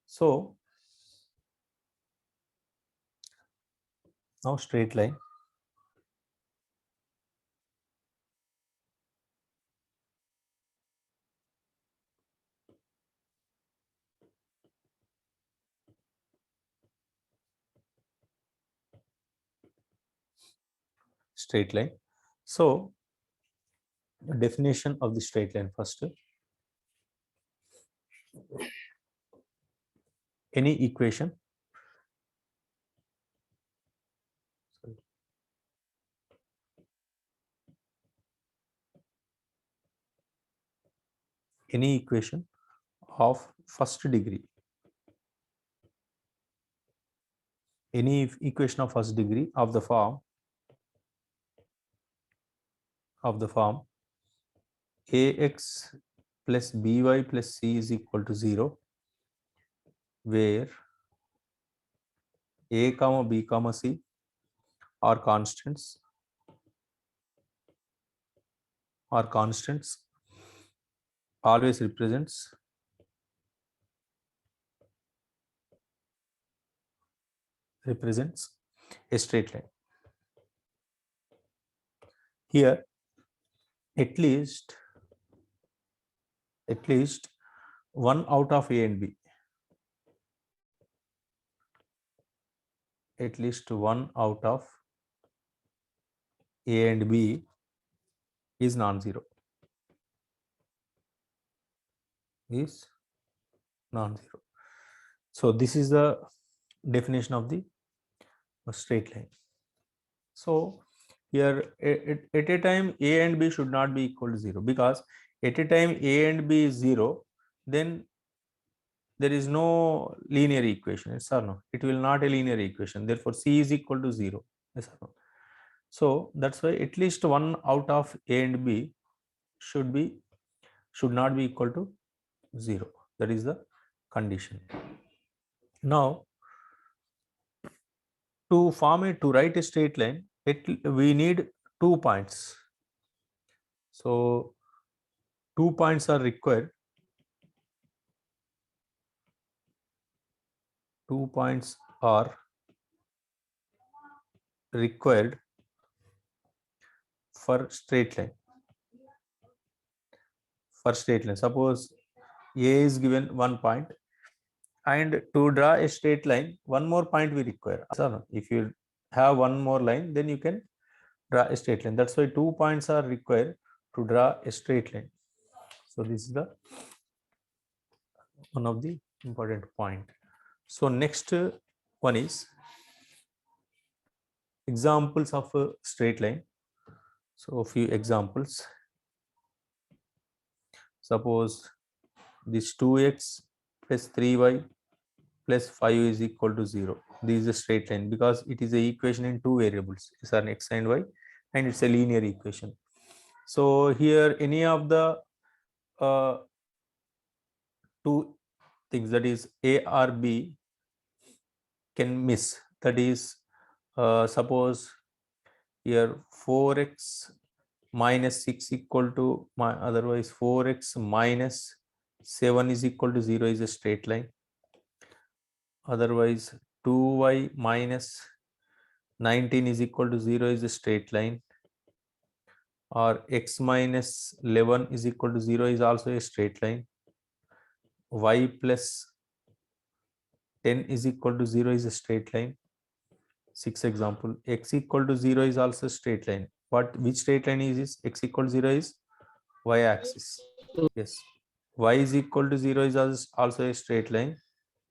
So now straight line. Straight line. So the definition of the straight line first. Any equation of first degree, any equation of first degree of the form ax plus by plus c is equal to 0, where a comma b comma c are constants always represents a straight line. Here at least one out of a and b, at least one out of a and b is non-zero, So this is the definition of the straight line. So here at a time a and b should not be equal to 0, because at a time a and b is 0, then there is no linear equation. Yes or no? It will not a linear equation. Therefore c is equal to 0. Yes or no? So that's why at least one out of a and b should not be equal to 0. That is the condition. Now to write a straight line, we need 2 points. So 2 points are required. 2 points are required for straight line. Suppose a is given 1 point, and to draw a straight line, one more point we require. So if you have one more line, then you can draw a straight line. That's why 2 points are required to draw a straight line. So this is the one of the important point. So next one is examples of a straight line. So a few examples. Suppose this 2x plus 3y plus 5 is equal to 0. This is a straight line because it is a equation in two variables. It's an x and y, and it's a linear equation. So here any of the two things, that is a or b, can miss. That is suppose here 4x minus 6 equal to otherwise 4x minus 7 is equal to 0 is a straight line. Otherwise 2y minus 19 is equal to 0 is a straight line, or x minus 11 is equal to 0 is also a straight line. Y plus 10 is equal to 0 is a straight line. 6th example, x equal to 0 is also a straight line. Which straight line is this? X equal to 0 is y axis. Yes. Y is equal to 0 is also a straight line.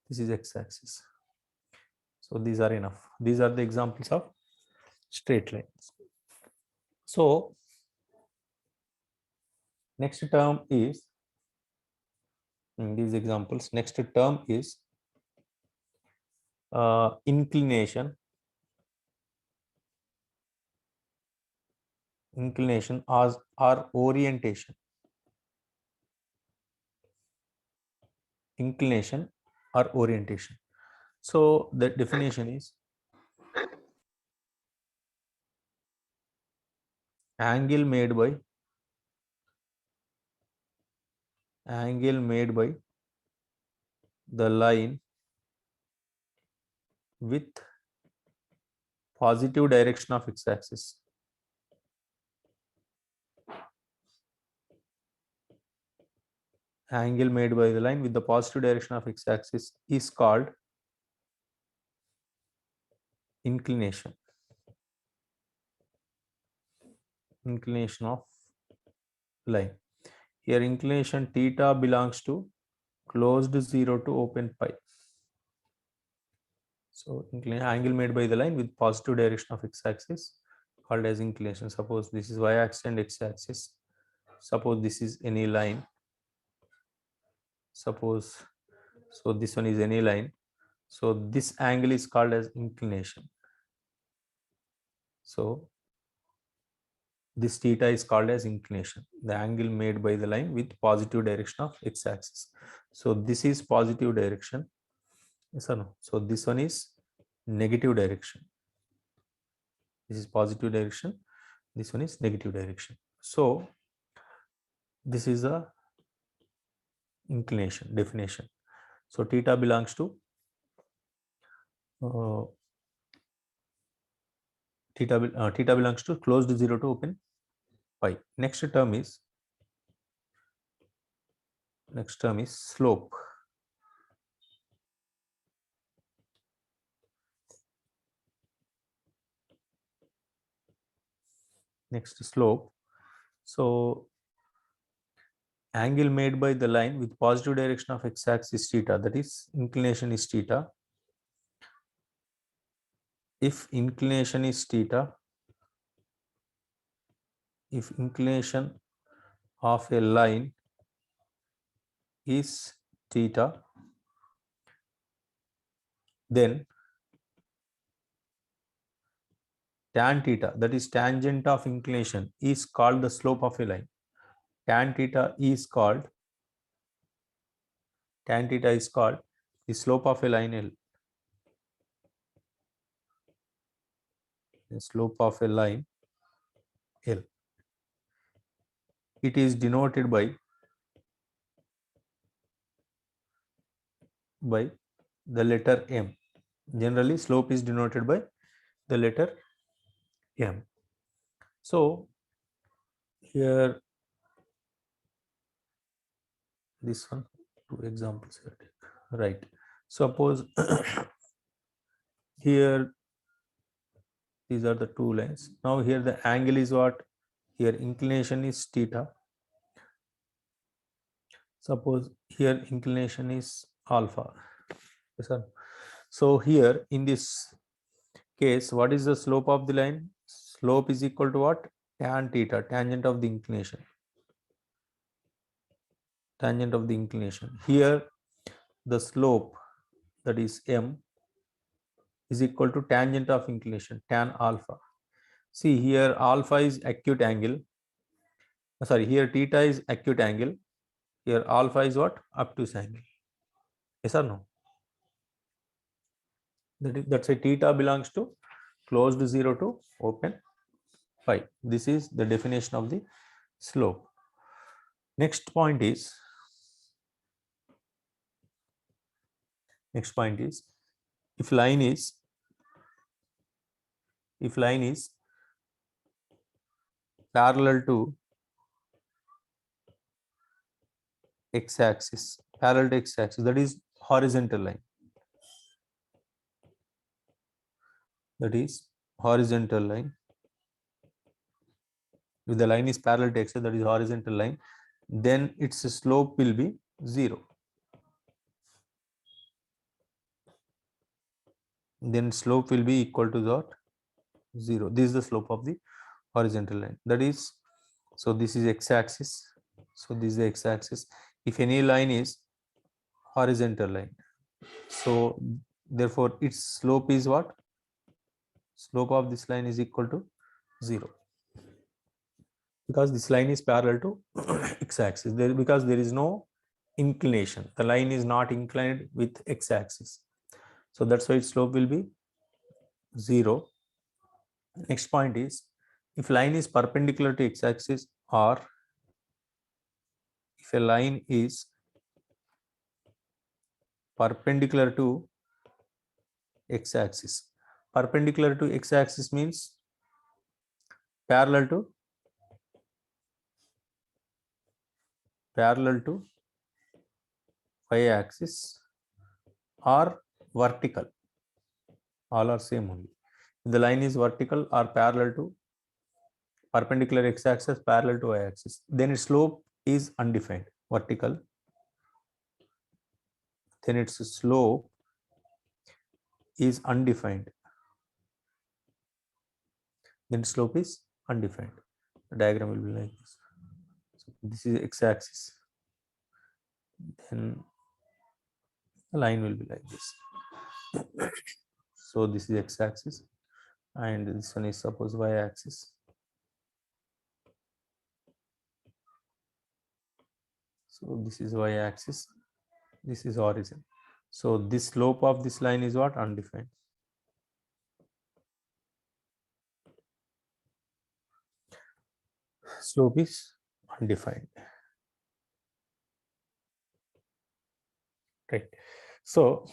This is x axis. So these are enough. These are the examples of straight lines. So next term is, in these examples, next term is inclination as or orientation. Inclination or orientation. So the definition is angle made by the line with positive direction of x-axis. Angle made by the line with the positive direction of x-axis is called inclination. Inclination of line. Here inclination theta belongs to closed 0 to open pi. So angle made by the line with positive direction of x-axis called as inclination. Suppose this is y-axis and x-axis. Suppose this is any line. Suppose so this one is any line. So this angle is called as inclination. So this theta is called as inclination, the angle made by the line with positive direction of x-axis. So this is positive direction. Yes or no? So this one is negative direction. This is positive direction. This one is negative direction. So this is the inclination definition. So theta belongs to theta belongs to closed 0 to open pi. Next term is slope. Next slope. So angle made by the line with positive direction of x-axis theta, that is inclination is theta. If inclination is theta, if inclination of a line is theta, then tan theta, that is tangent of inclination, is called the slope of a line. Tan theta is called the slope of a line L. The slope of a line L. It is denoted by the letter M. Generally, slope is denoted by the letter M. So here, this one, two examples here, right? Suppose here these are the two lines. Now here the angle is what? Here inclination is theta. Suppose here inclination is alpha. Yes, sir. So here in this case, what is the slope of the line? Slope is equal to what? Tan theta, tangent of the inclination. Tangent of the inclination. Here the slope, that is M, is equal to tangent of inclination, tan alpha. See here alpha is acute angle. Sorry, here theta is acute angle. Here alpha is what? Obtuse angle. Yes or no? That's why theta belongs to closed 0 to open pi. This is the definition of the slope. Next point is if line is parallel to x-axis, that is horizontal line. That is horizontal line. If the line is parallel to x-axis, that is horizontal line, then its slope will be 0. Then slope will be equal to that 0. This is the slope of the horizontal line. That is, so this is x-axis. So this is the x-axis. If any line is horizontal line, so therefore its slope is what? Slope of this line is equal to 0, because this line is parallel to x-axis. Because there is no inclination, the line is not inclined with x-axis, so that's why its slope will be 0. Next point is if line is perpendicular to x-axis, or if a line is perpendicular to x-axis. Perpendicular to x-axis means parallel to y-axis or vertical. All are same only. If the line is vertical or parallel to perpendicular x-axis, parallel to y-axis, then its slope is undefined. Vertical, then its slope is undefined. Then slope is undefined. The diagram will be like this. So this is x-axis. Then the line will be like this. So this is x-axis, and this one is suppose y-axis. So this is y-axis. This is origin. So this slope of this line is what? Undefined. Slope is undefined. Right. So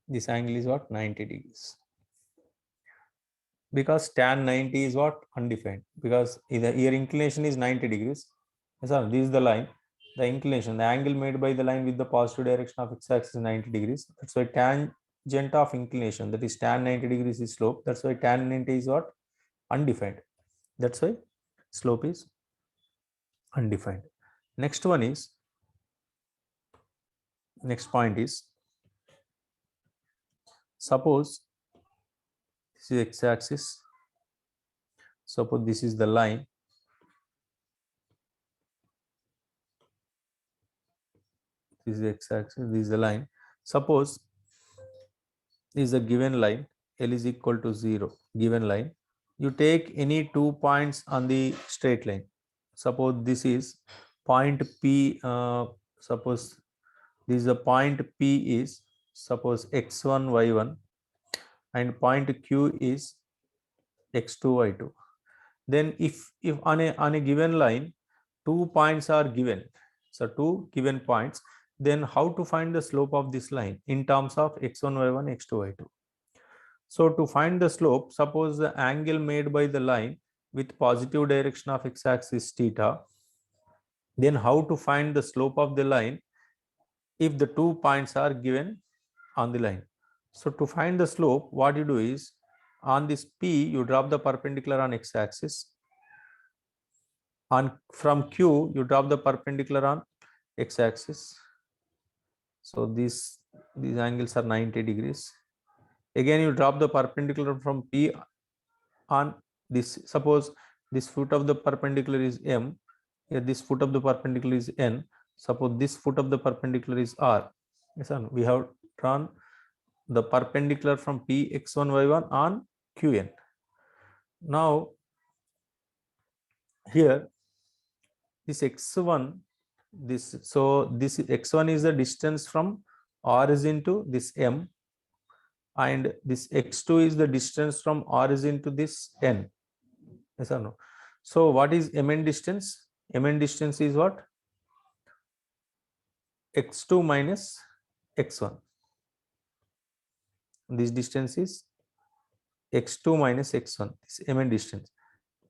this angle is what? 90 degrees. Because tan 90 is what? Undefined. Because either your inclination is 90 degrees. So this is the line. The inclination, the angle made by the line with the positive direction of x-axis is 90 degrees. That's why tangent of inclination, that is tan 90 degrees is slope. That's why tan 90 is what? Undefined. That's why slope is undefined. Next point is, suppose this is x-axis. Suppose this is the line. This is x-axis, this is the line. Suppose this is a given line, L is equal to 0, given line. You take any 2 points on the straight line. Suppose this is point P, suppose this is the point P is suppose x1, y1, and point Q is x2, y2. Then if on a given line 2 points are given, so 2 given points, then how to find the slope of this line in terms of x1, y1, x2, y2? So to find the slope, suppose the angle made by the line with positive direction of x-axis theta, then how to find the slope of the line if the 2 points are given on the line? So to find the slope, what you do is, on this P, you drop the perpendicular on x-axis. From Q, you drop the perpendicular on x-axis. So these angles are 90 degrees. Again, you drop the perpendicular from P on this. Suppose this foot of the perpendicular is M. Here this foot of the perpendicular is N. Suppose this foot of the perpendicular is R. Yes, we have drawn the perpendicular from P x1, y1 on Qn. Now here this x1, this x1 is the distance from origin to this M, and this x2 is the distance from origin to this N. Yes or no? So what is Mn distance? Mn distance is what? x2 minus x1. This distance is x2 minus x1. This Mn distance.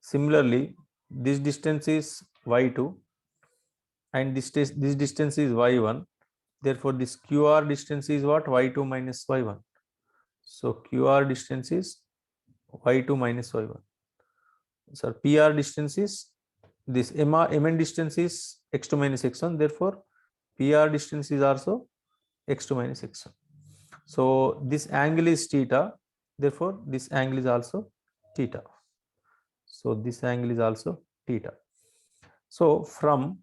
Similarly, this distance is y2, and this distance is y1. Therefore, this QR distance is what? y2 minus y1. So QR distance is y2 minus y1. So PR distance is this. Mn distance is x2 minus x1. Therefore, PR distance is also x2 minus x1. So this angle is theta. Therefore, this angle is also theta. So this angle is also theta. So from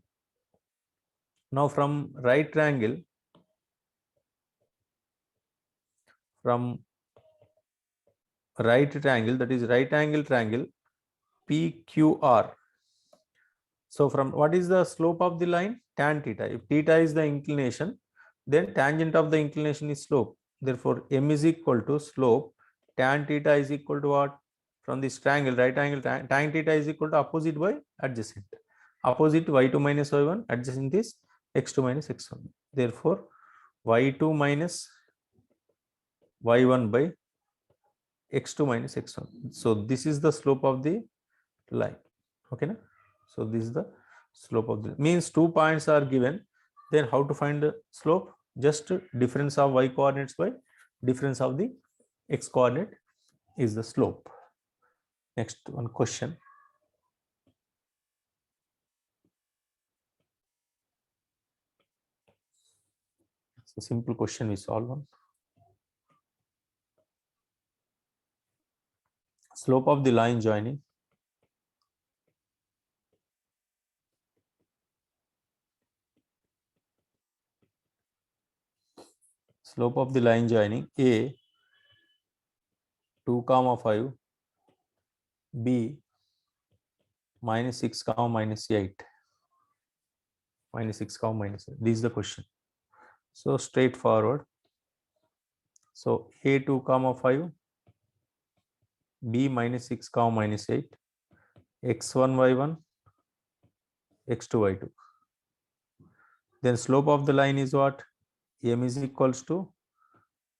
right triangle, that is right angle triangle PQR. So from what is the slope of the line? Tan theta. If theta is the inclination, then tangent of the inclination is slope. Therefore, M is equal to slope. Tan theta is equal to what? From this triangle, right angle, tan theta is equal to opposite by adjacent. Opposite y2 minus y1, adjacent is x2 minus x1. Therefore, y2 minus y1 by x2 minus x1. So this is the slope of the line. Okay na? So this is the slope of the means 2 points are given. Then how to find the slope? Just difference of y coordinates by difference of the x coordinate is the slope. Next one question. So simple question we solve one. Slope of the line joining A 2 comma 5, B minus 6 comma minus 8, minus 6 comma minus 8. This is the question. So straightforward. So A 2 comma 5, B minus 6 comma minus 8, x1 y1, x2 y2. Then slope of the line is what? M is equals to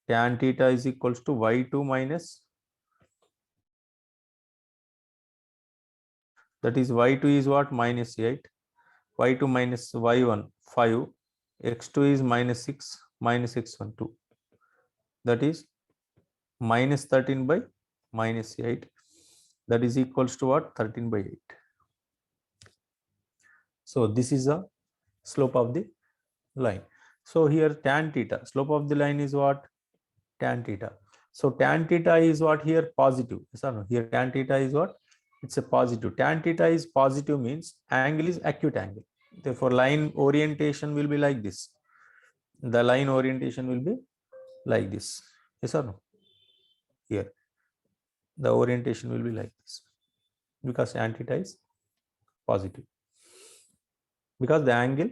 tan theta is equals to y2 minus, that is y2 is what? Minus 8, y2 minus y1 5, x2 is minus 6 minus x1 2, that is minus 13 by minus 8, that is equals to what? 13 by 8. So this is the slope of the line. So here tan theta, slope of the line is what? Tan theta. So tan theta is what here? Positive. Yes or no? Here tan theta is what? It's a positive. Tan theta is positive means angle is acute angle. Therefore line orientation will be like this. The line orientation will be like this. Yes or no? Here the orientation will be like this because tan theta is positive. Because the angle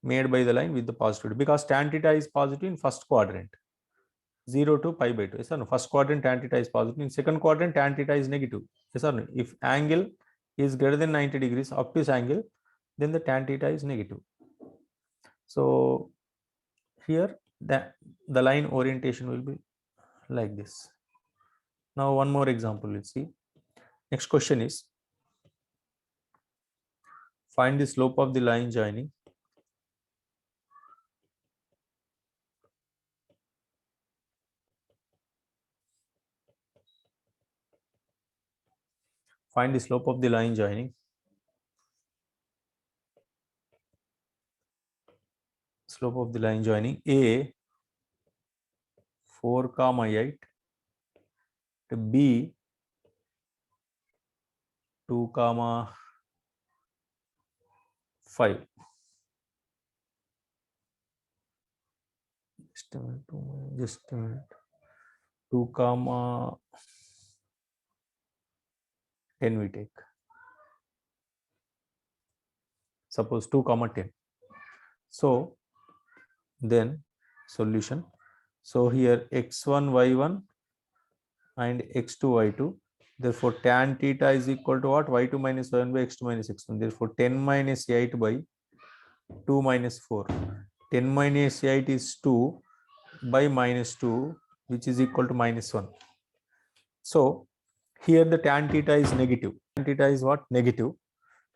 made by the line with the positivity, because tan theta is positive in first quadrant 0 to pi by 2. Yes or no? First quadrant tan theta is positive, in second quadrant tan theta is negative. Yes or no? If angle is greater than 90 degrees, obtuse angle, then the tan theta is negative. So here the line orientation will be like this. Now one more example we'll see. Next question is, find the slope of the line joining find the slope of the line joining A 4 comma 8 to B 2 comma 5. Just a minute. 2 comma 10 we take. Suppose 2 comma 10. So then solution. So here x1 y1 and x2 y2. Therefore tan theta is equal to what? Y2 minus y1 by x2 minus x1. Therefore 10 minus 8 by 2 minus 4. 10 minus 8 is 2 by minus 2, which is equal to minus 1. So here the tan theta is negative. Tan theta is what? Negative.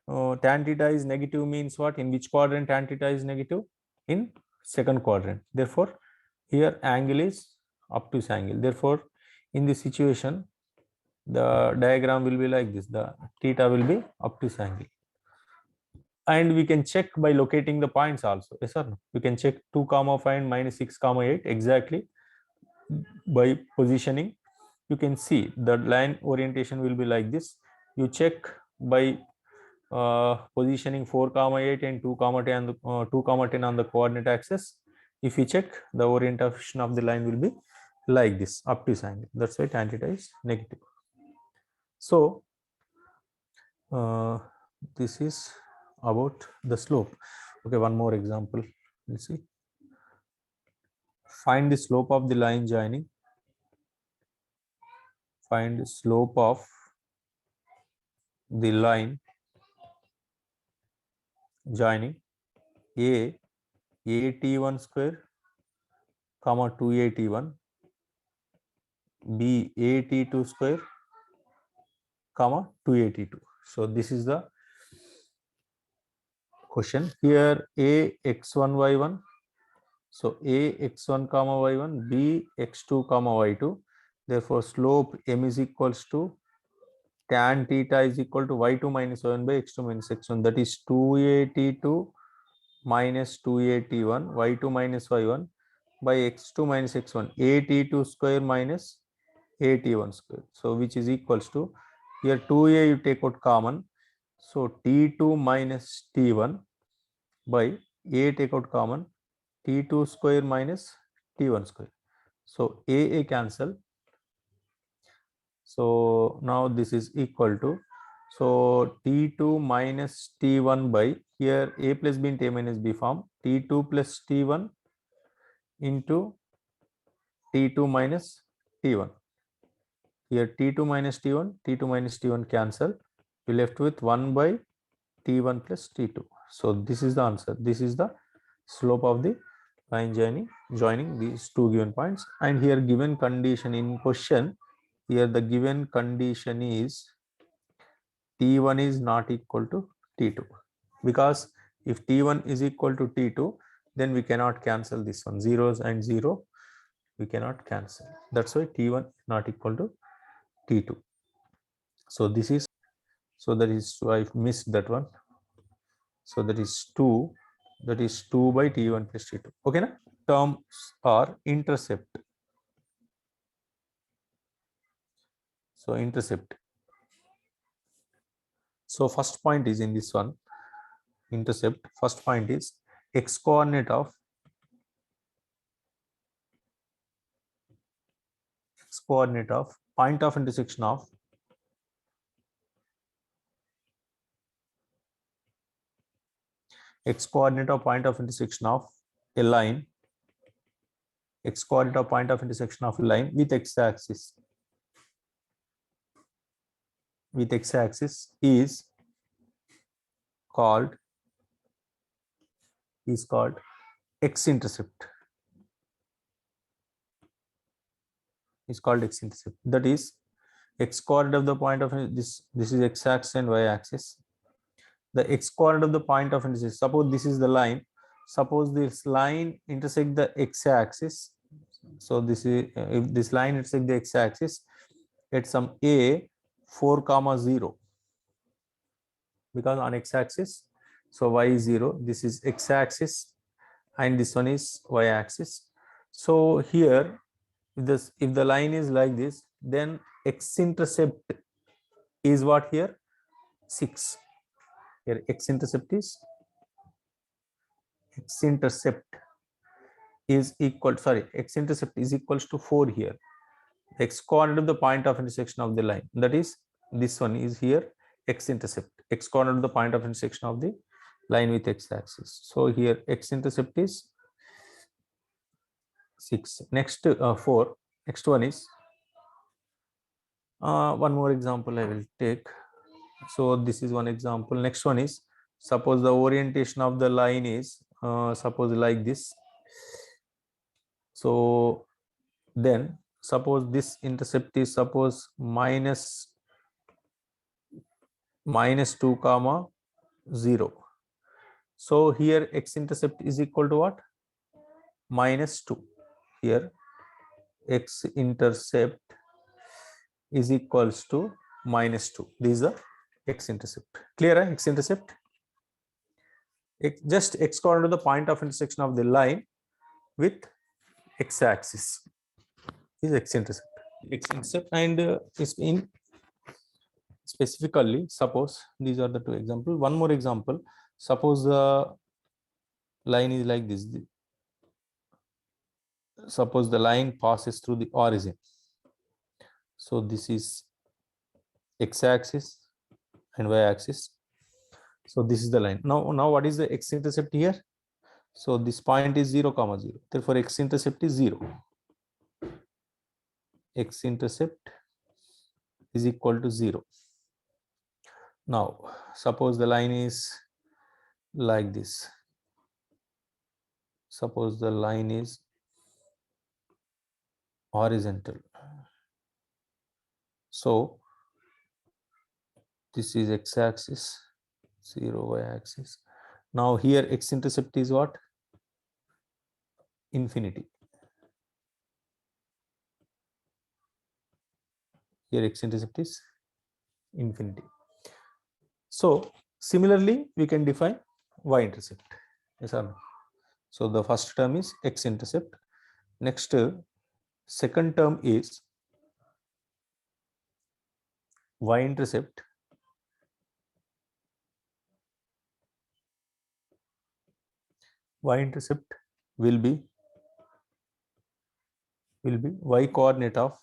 Tan theta is negative means what? In which quadrant tan theta is negative? In second quadrant. Therefore here angle is obtuse angle. Therefore in this situation the diagram will be like this. The theta will be obtuse angle. And we can check by locating the points also. Yes or no? We can check 2 comma 5 and minus 6 comma 8 exactly by positioning. You can see the line orientation will be like this. You check by positioning 4 comma 8 and 2 comma 10 2 comma 10 on the coordinate axis. If you check, the orientation of the line will be like this, obtuse angle. That's why tan theta is negative. So this is about the slope. Okay, one more example. Let's see. Find the slope of the line joining. Find the slope of the line joining A 8t1 square comma 2at1 be at2 square comma 282. So this is the question. Here a x1 y1. So a x1 comma y1, b x2 comma y2. Therefore slope m is equals to tan theta is equal to y2 minus y1 by x2 minus x1. That is 2at2 minus 2at1 y2 minus y1 by x2 minus x1, at2 square minus at1 square. So which is equals to, here 2a you take out common, so t2 minus t1 by a take out common, t2 square minus t1 square. So a cancel. So now this is equal to, so t2 minus t1 by, here a plus b into a minus b form, t2 plus t1 into t2 minus t1. Here t2 minus t1 cancel. You left with 1 by t1 plus t2. So this is the answer. This is the slope of the line joining these two given points. And here given condition in question, here the given condition is t1 is not equal to t2, because if t1 is equal to t2, then we cannot cancel this one, zeros and 0 we cannot cancel. That's why t1 is not equal to t2. So this is, so that is, so I missed that one. So that is 2, that is 2 by t1 plus t2. Okay na? Terms are intercept. So intercept. So first point is in this one, intercept. First point is x coordinate of point of intersection of x coordinate of point of intersection of a line, x coordinate of point of intersection of a line with x axis is called x intercept. Is called x intercept. That is x coordinate of the point of this is x axis and y axis. The x coordinate of the point of intersection, suppose this is the line, suppose this line intersect the x axis. So this is, if this line intersect the x axis at some a 4 comma 0, because on x axis, so y is 0, this is x axis and this one is y axis. So here if the line is like this, then x intercept is what here? 6. Here x intercept is x intercept is equals to 4 here. X coordinate of the point of intersection of the line, that is this one is here x intercept, x coordinate of the point of intersection of the line with x axis. So here x intercept is 6. Next 4. Next one is one more example I will take. So this is one example. Next one is, suppose the orientation of the line is suppose like this. So then suppose this intercept is suppose minus 2 comma 0. So here x intercept is equal to what? Minus 2. Here x intercept is equals to minus 2. This is the x intercept. Clear? X intercept, just x coordinate to the point of intersection of the line with x axis is x intercept. And is in specifically, suppose these are the two examples. One more example, suppose the line is like this. Suppose the line passes through the origin. So this is x axis and y axis. So this is the line. Now what is the x intercept here? So this point is 0 comma 0. Therefore x intercept is 0. X intercept is equal to 0. Now suppose the line is like this. Suppose the line is horizontal. So this is x-axis, 0 y-axis. Now here x-intercept is what? Infinity. Here x-intercept is infinity. So similarly, we can define y-intercept. Yes or no? So the first term is x-intercept. Next, second term is y-intercept. Y-intercept will be y coordinate of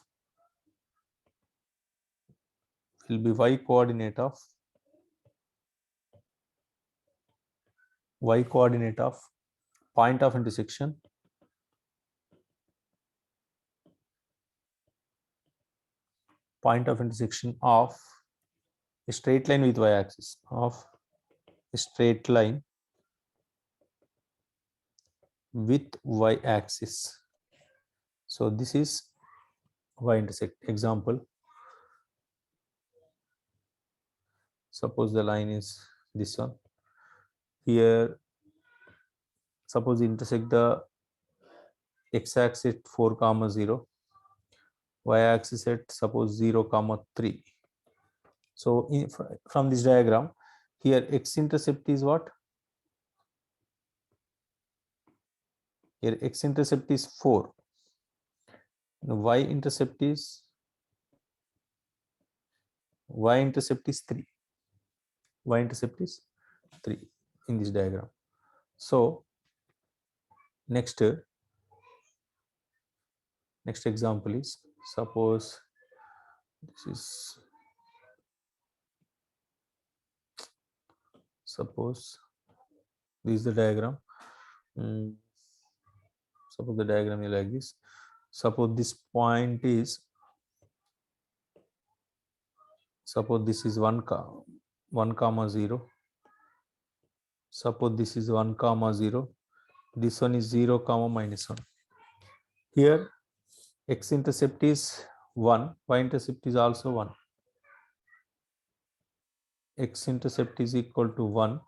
point of intersection of a straight line with y-axis, of a straight line with y-axis. So this is y-intercept. Example, suppose the line is this one. Here, suppose intersect the x-axis 4, 0, y-axis at suppose 0, 3. So from this diagram, here x-intercept is what? Here x-intercept is 4. Y-intercept is 3. Y-intercept is 3 in this diagram. So next example is, suppose this is, suppose this is the diagram. Suppose the diagram is like this. Suppose this point is, suppose this is 1, 0. Suppose this is 1, 0. This one is 0, -1. Here x-intercept is 1, y-intercept is also 1. X-intercept is equal to 1.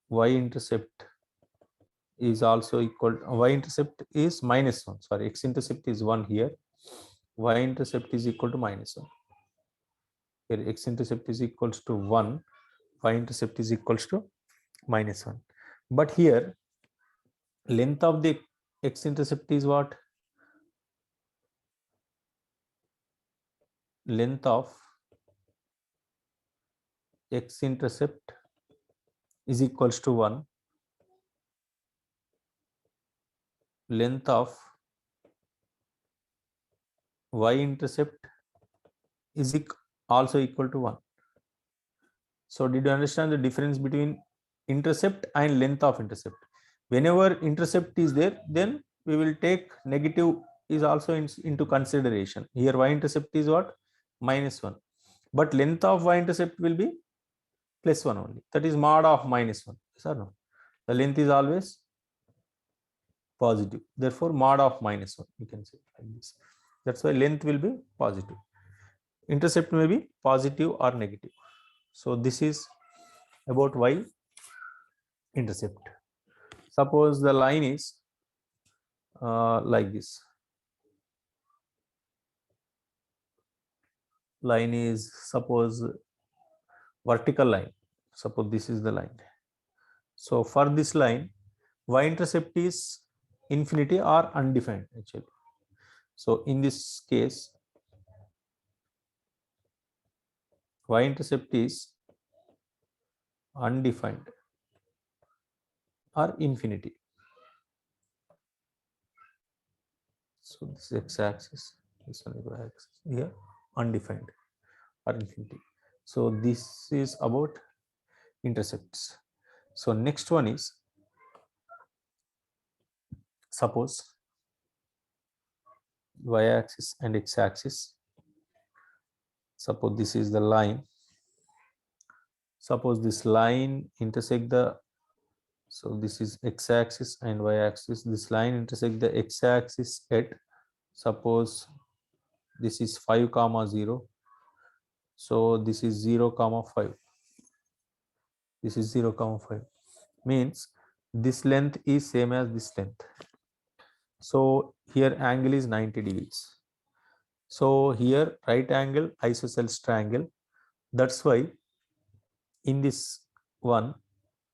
Y-intercept is also equal, y-intercept is -1. Sorry, x-intercept is 1 here. Y-intercept is equal to -1. Here x-intercept is equals to 1. Y-intercept is equals to -1. But here length of the x-intercept is what? Length of x-intercept is equals to 1. Length of y-intercept is also equal to 1. So did you understand the difference between intercept and length of intercept? Whenever intercept is there, then we will take negative is also into consideration. Here y-intercept is what? -1. But length of y-intercept will be +1 only. That is mod of -1. Yes or no? The length is always positive. Therefore, mod of -1, you can say like this. That's why length will be positive. Intercept may be positive or negative. So this is about y-intercept. Suppose the line is like this. Line is, suppose, vertical line. Suppose this is the line. So for this line, y-intercept is infinity or undefined actually. So in this case, y-intercept is undefined or infinity. So this is x-axis, this one is y-axis. Here undefined or infinity. So this is about intercepts. So next one is, suppose y-axis and x-axis. Suppose this is the line. Suppose this line intersect the, so this is x-axis and y-axis. This line intersect the x-axis at, suppose this is 5 comma 0. So this is 0 comma 5. This is 0 comma 5. Means this length is same as this length. So here angle is 90 degrees. So here right angle isosceles triangle. That's why in this one,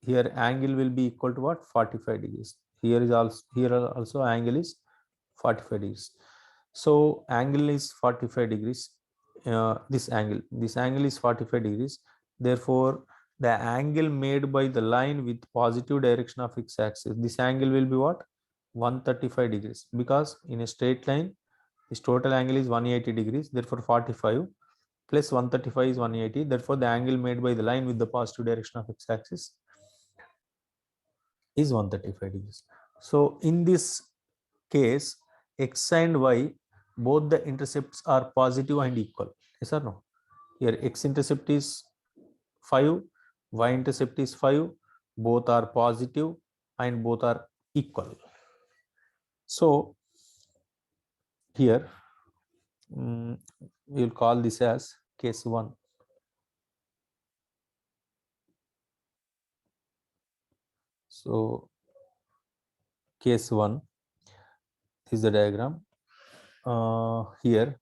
here angle will be equal to what? 45 degrees. Here also angle is 45 degrees. So angle is 45 degrees. This angle is 45 degrees. Therefore, the angle made by the line with positive direction of x-axis, this angle will be what? 135 degrees, because in a straight line this total angle is 180 degrees. Therefore 45 plus 135 is 180. Therefore the angle made by the line with the positive direction of x-axis is 135 degrees. So in this case, x and y, both the intercepts are positive and equal. Yes or no? Here x intercept is 5, y intercept is 5, both are positive and both are equal. So here we will call this as case 1. So case 1 is the diagram. Here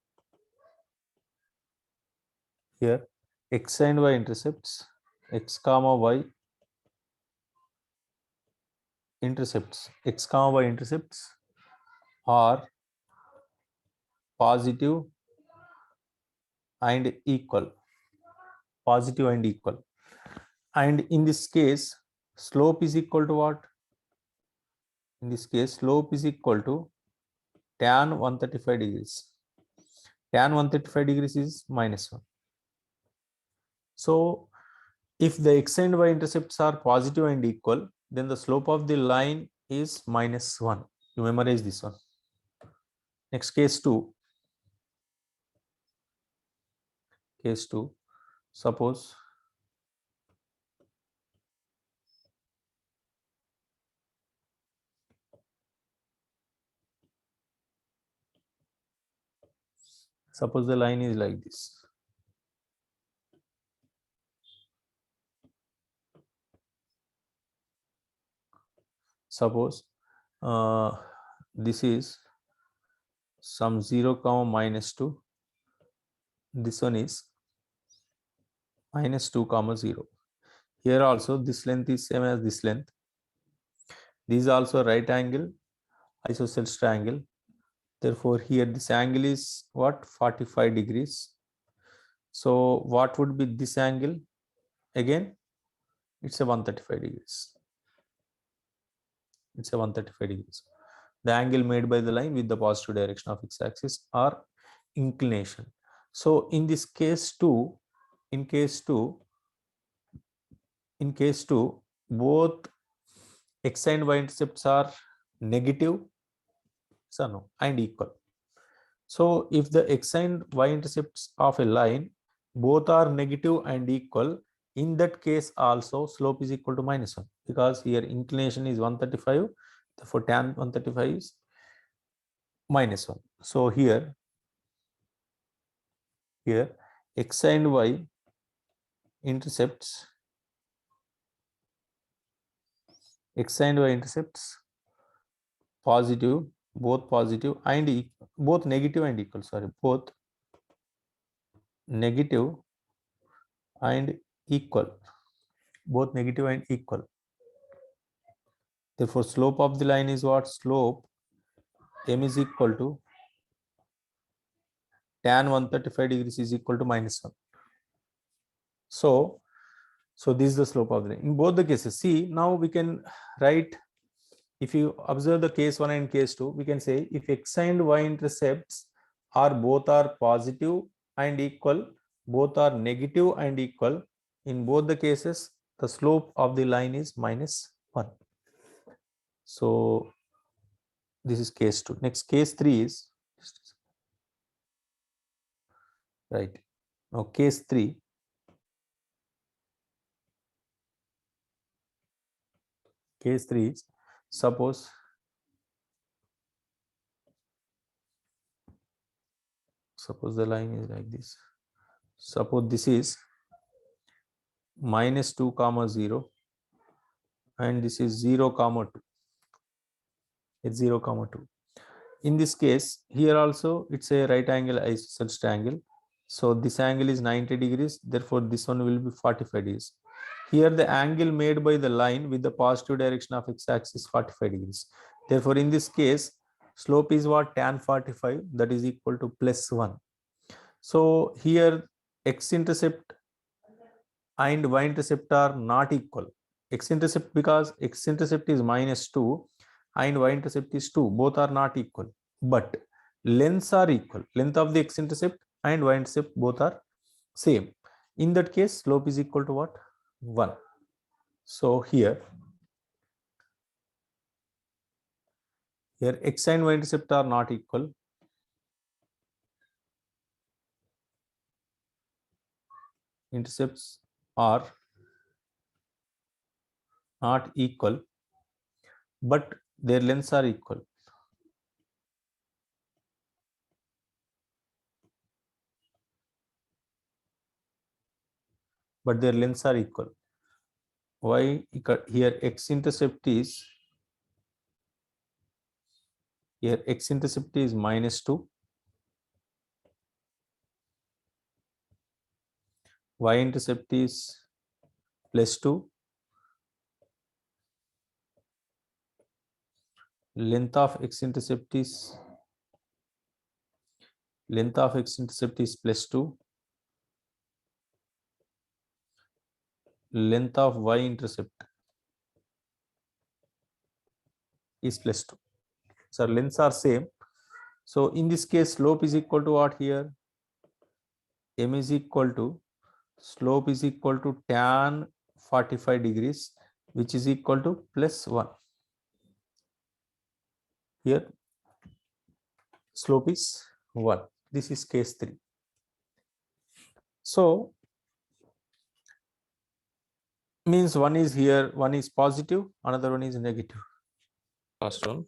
x and y intercepts, x comma y intercepts, x comma y intercepts are positive and equal, positive and equal. And in this case, slope is equal to what? In this case, slope is equal to tan 135 degrees. Tan 135 degrees is -1. So if the x and y intercepts are positive and equal, then the slope of the line is -1. You memorize this one. Next, case 2. Case 2. Suppose the line is like this. Suppose this is some 0 comma -2. This one is -2 comma 0. Here also this length is same as this length. This is also right angle isosceles triangle. Therefore here this angle is what? 45 degrees. So what would be this angle? Again, it's a 135 degrees. It's a 135 degrees. The angle made by the line with the positive direction of x-axis or inclination. So in this case 2, in case 2, both x and y intercepts are negative, so no, and equal. So if the x and y intercepts of a line both are negative and equal, in that case also slope is equal to -1, because here inclination is 135, therefore tan 135 is -1. So here x and y intercepts, positive, both positive and both negative and equal, sorry, both negative and equal, both negative and equal. Therefore slope of the line is what? Slope m is equal to tan 135 degrees is equal to -1. So this is the slope of the line in both the cases. See, now we can write, if you observe the case 1 and case 2, we can say if x and y intercepts are both are positive and equal, both are negative and equal, in both the cases the slope of the line is -1. So this is case 2. Next, case 3 is right. Now case 3, is suppose Suppose the line is like this. Suppose this is -2, 0 and this is 0, 2. It's 0, 2. In this case, here also it's a right angle isosceles triangle. So this angle is 90 degrees. Therefore, this one will be 45 degrees. Here the angle made by the line with the positive direction of x-axis is 45 degrees. Therefore, in this case, slope is what? Tan 45, that is equal to +1. So here x-intercept and y-intercept are not equal. X-intercept, because x-intercept is -2 and y-intercept is 2. Both are not equal. But lengths are equal. Length of the x-intercept and y-intercept both are same. In that case, slope is equal to what? 1. So here x and y-intercept are not equal. Intercepts are not equal, but their lengths are equal. But their lengths are equal. Why? Here x-intercept is -2, y-intercept is +2, length of x-intercept is +2, length of y-intercept is +2. So lengths are same. So in this case, slope is equal to what here? M is equal to, slope is equal to tan 45 degrees, which is equal to +1. Here slope is 1. This is case 3. So means one is here, one is positive, another one is negative. First one.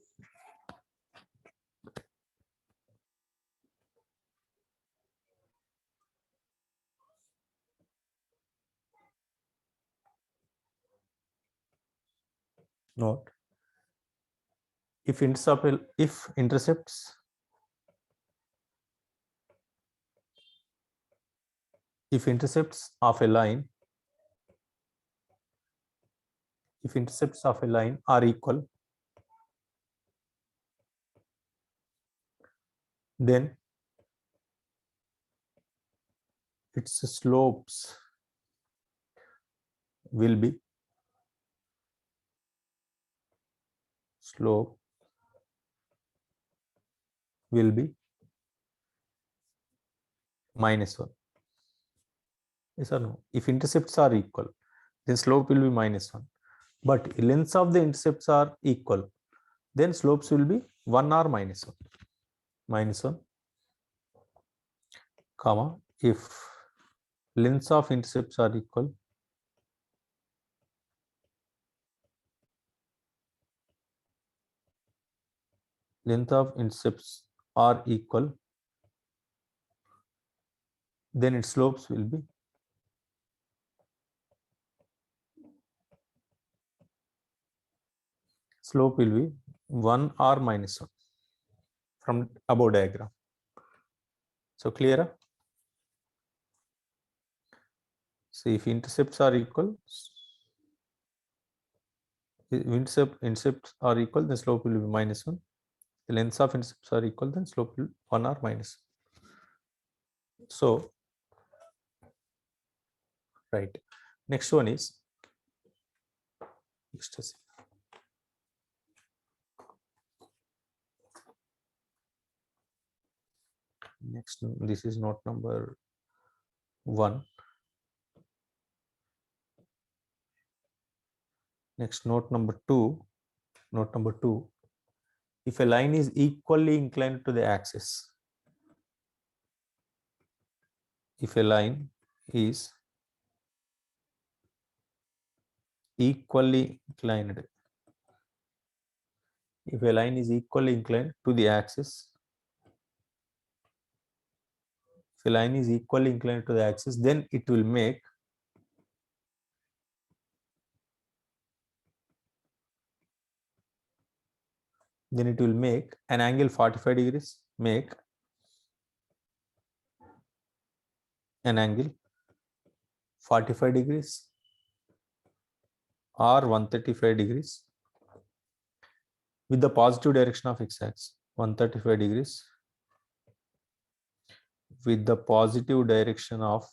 Note, if intercepts of a line, are equal, then its slopes will be -1. Yes or no? If intercepts are equal, then slope will be -1. But lengths of the intercepts are equal, then slopes will be 1 or -1. -1, comma, if lengths of intercepts are equal, then its slopes will be -1 or -1 from above diagram. So clear? So if intercepts are equal, intercepts are equal, then slope will be -1. The lengths of intercepts are equal, then slope will be 1 or -1. So right. Next one is ecstasy. Next, this is note number 1. Next, note number 2. If a line is equally inclined to the axis, if a line is equally inclined to the axis, a line is equally inclined to the axis, then it will make an angle 45 degrees, make an angle 45 degrees or 135 degrees with the positive direction of x-axis. 135 degrees with the positive direction of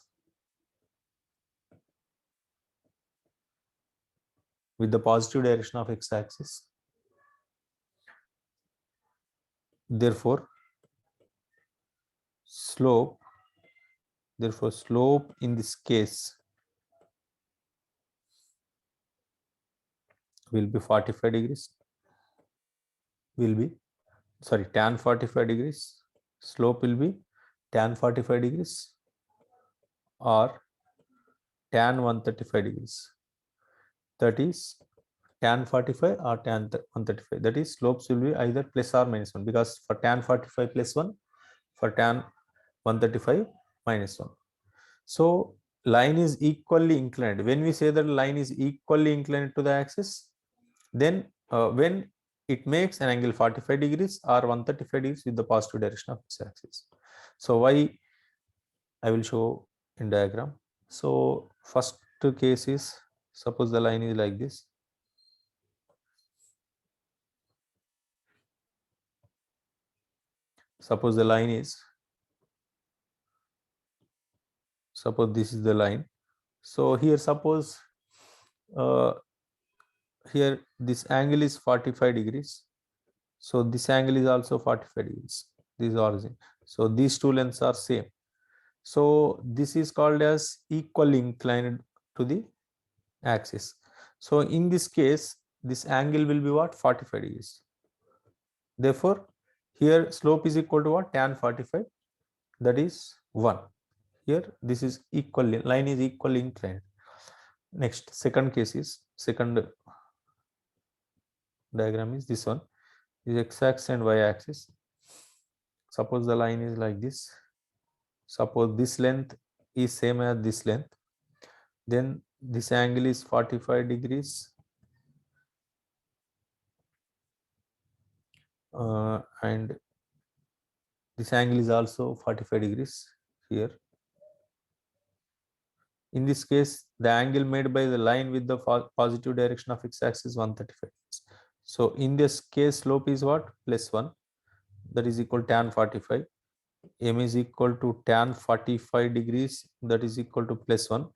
x-axis. Therefore slope in this case will be 45 degrees, tan 45 degrees. Slope will be tan 45 degrees or tan 135 degrees. That is tan 45 or tan 135. That is, slopes will be either plus or minus 1, because for tan 45 plus 1, for tan 135 minus 1. So line is equally inclined. When we say that line is equally inclined to the axis, then when it makes an angle 45 degrees or 135 degrees with the positive direction of x-axis. So why, I will show in diagram. So first case is, suppose the line is like this. Suppose the line is, suppose this is the line. So here suppose here this angle is 45 degrees. So this angle is also 45 degrees. This is origin. So these two lengths are same. So this is called as equally inclined to the axis. So in this case, this angle will be what? 45 degrees. Therefore, here slope is equal to what? Tan 45. That is 1. Here this is equally, line is equally inclined. Next, second case is, second diagram is this one. Is x-axis and y-axis. Suppose the line is like this. Suppose this length is same as this length. Then this angle is 45 degrees. And this angle is also 45 degrees here. In this case, the angle made by the line with the positive direction of x-axis is 135 degrees. So in this case, slope is what? Plus 1. That is equal to tan 45. M is equal to tan 45 degrees. That is equal to plus 1.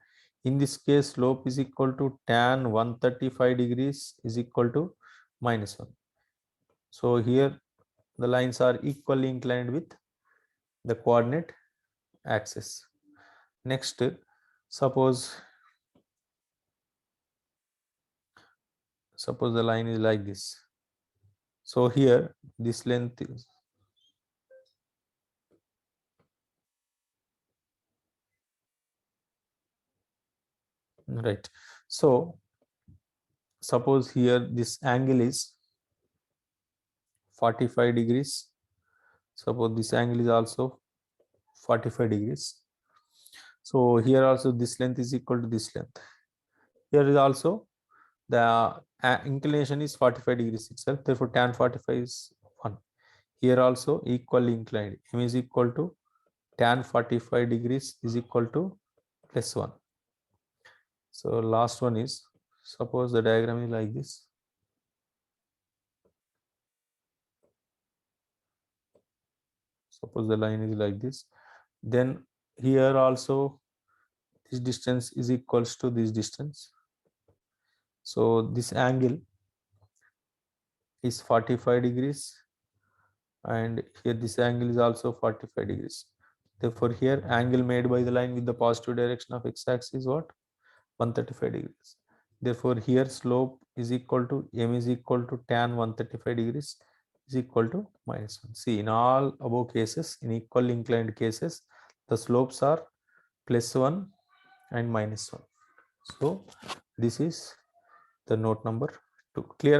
In this case, slope is equal to tan 135 degrees is equal to minus 1. So here the lines are equally inclined with the coordinate axis. Next, suppose the line is like this. So here this length is right. So suppose here this angle is 45 degrees. Suppose this angle is also 45 degrees. So here also this length is equal to this length. Here is also the inclination is 45 degrees itself. Therefore tan 45 is 1. Here also equally inclined. M is equal to tan 45 degrees is equal to plus 1. So last one is, suppose the diagram is like this. Suppose the line is like this. Then here also this distance is equals to this distance. So this angle is 45 degrees and here this angle is also 45 degrees. Therefore here angle made by the line with the positive direction of x-axis is what? 135 degrees. Therefore here slope is equal to, M is equal to tan 135 degrees is equal to minus 1. See, in all above cases, in equal inclined cases, the slopes are plus 1 and minus 1. So this is the note number 2. Clear?